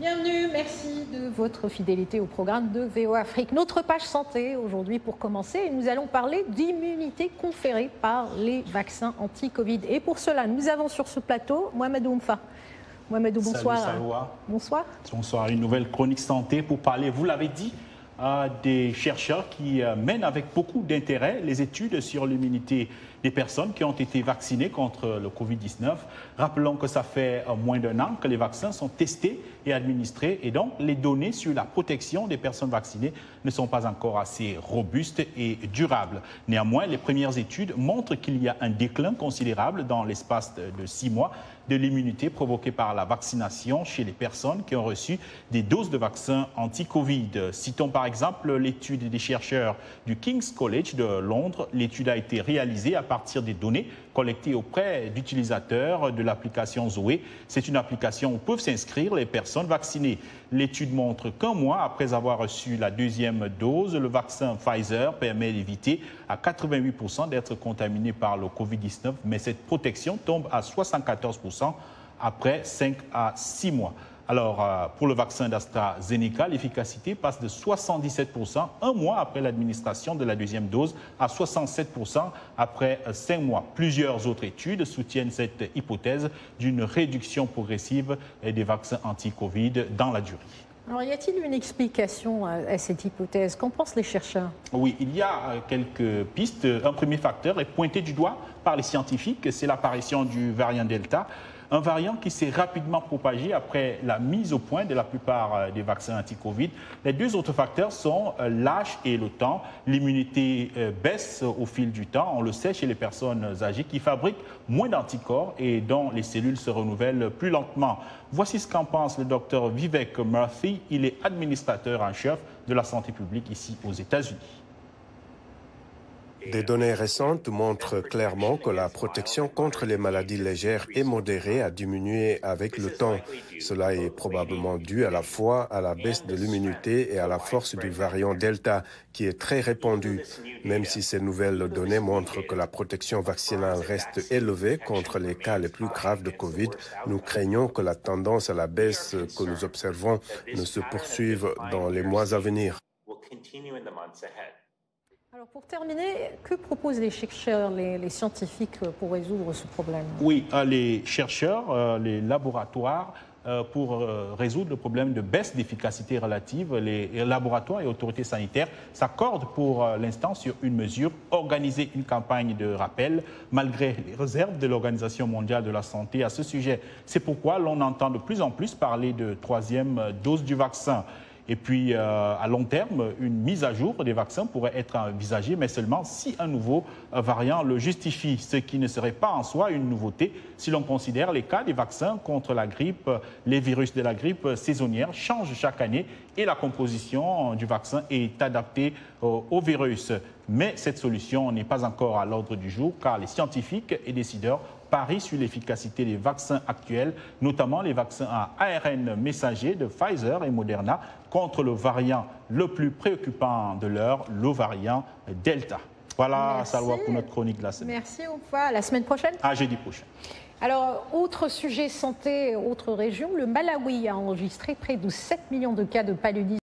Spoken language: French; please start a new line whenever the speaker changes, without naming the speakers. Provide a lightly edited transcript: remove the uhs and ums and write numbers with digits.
Bienvenue, merci de votre fidélité au programme de VOA Afrique. Notre page santé aujourd'hui pour commencer, nous allons parler d'immunité conférée par les vaccins anti-Covid. Et pour cela, nous avons sur ce plateau Mohamedou Mfa. Mohamedou, bonsoir.
Salut Salwa.
Bonsoir.
Bonsoir, une nouvelle chronique santé pour parler, vous l'avez dit, des chercheurs qui mènent avec beaucoup d'intérêt les études sur l'immunité des personnes qui ont été vaccinées contre le Covid-19. Rappelons que ça fait moins d'un an que les vaccins sont testés et administrés et donc les données sur la protection des personnes vaccinées ne sont pas encore assez robustes et durables. Néanmoins, les premières études montrent qu'il y a un déclin considérable dans l'espace de 6 mois de l'immunité provoquée par la vaccination chez les personnes qui ont reçu des doses de vaccins anti-Covid. Citons par exemple l'étude des chercheurs du King's College de Londres. L'étude a été réalisée à partir des données collectées auprès d'utilisateurs de l'application Zoé. C'est une application où peuvent s'inscrire les personnes vaccinées. L'étude montre qu'un mois après avoir reçu la deuxième dose, le vaccin Pfizer permet d'éviter à 88% d'être contaminé par le Covid-19, mais cette protection tombe à 74% après 5 à 6 mois. Alors, pour le vaccin d'AstraZeneca, l'efficacité passe de 77% un mois après l'administration de la deuxième dose à 67% après 5 mois. Plusieurs autres études soutiennent cette hypothèse d'une réduction progressive des vaccins anti-Covid dans la durée.
Alors, y a-t-il une explication à cette hypothèse? Qu'en pensent les chercheurs?
Oui, il y a quelques pistes. Un premier facteur est pointé du doigt par les scientifiques, c'est l'apparition du variant Delta. Un variant qui s'est rapidement propagé après la mise au point de la plupart des vaccins anti-Covid. Les deux autres facteurs sont l'âge et le temps. L'immunité baisse au fil du temps, on le sait, chez les personnes âgées qui fabriquent moins d'anticorps et dont les cellules se renouvellent plus lentement. Voici ce qu'en pense le docteur Vivek Murthy. Il est administrateur en chef de la santé publique ici aux États-Unis.
Des données récentes montrent clairement que la protection contre les maladies légères et modérées a diminué avec le temps. Cela est probablement dû à la fois à la baisse de l'immunité et à la force du variant Delta, qui est très répandu. Même si ces nouvelles données montrent que la protection vaccinale reste élevée contre les cas les plus graves de Covid, nous craignons que la tendance à la baisse que nous observons ne se poursuive dans les mois à venir.
Alors pour terminer, que proposent les chercheurs, les scientifiques pour résoudre ce problème?
Oui, les chercheurs, les laboratoires, pour résoudre le problème de baisse d'efficacité relative, les laboratoires et autorités sanitaires s'accordent pour l'instant sur une mesure, organiser une campagne de rappel malgré les réserves de l'Organisation mondiale de la santé à ce sujet. C'est pourquoi l'on entend de plus en plus parler de troisième dose du vaccin. Et puis, à long terme, une mise à jour des vaccins pourrait être envisagée, mais seulement si un nouveau variant le justifie, ce qui ne serait pas en soi une nouveauté si l'on considère les cas des vaccins contre la grippe. Les virus de la grippe saisonnière changent chaque année et la composition du vaccin est adaptée au virus. Mais cette solution n'est pas encore à l'ordre du jour, car les scientifiques et décideurs parient sur l'efficacité des vaccins actuels, notamment les vaccins à ARN messager de Pfizer et Moderna contre le variant le plus préoccupant de l'heure, le variant Delta. Voilà, Salwa, pour notre chronique de la semaine.
Merci, à la semaine prochaine.
À jeudi prochain.
Alors, autre sujet santé, autre région, le Malawi a enregistré près de 7 millions de cas de paludisme.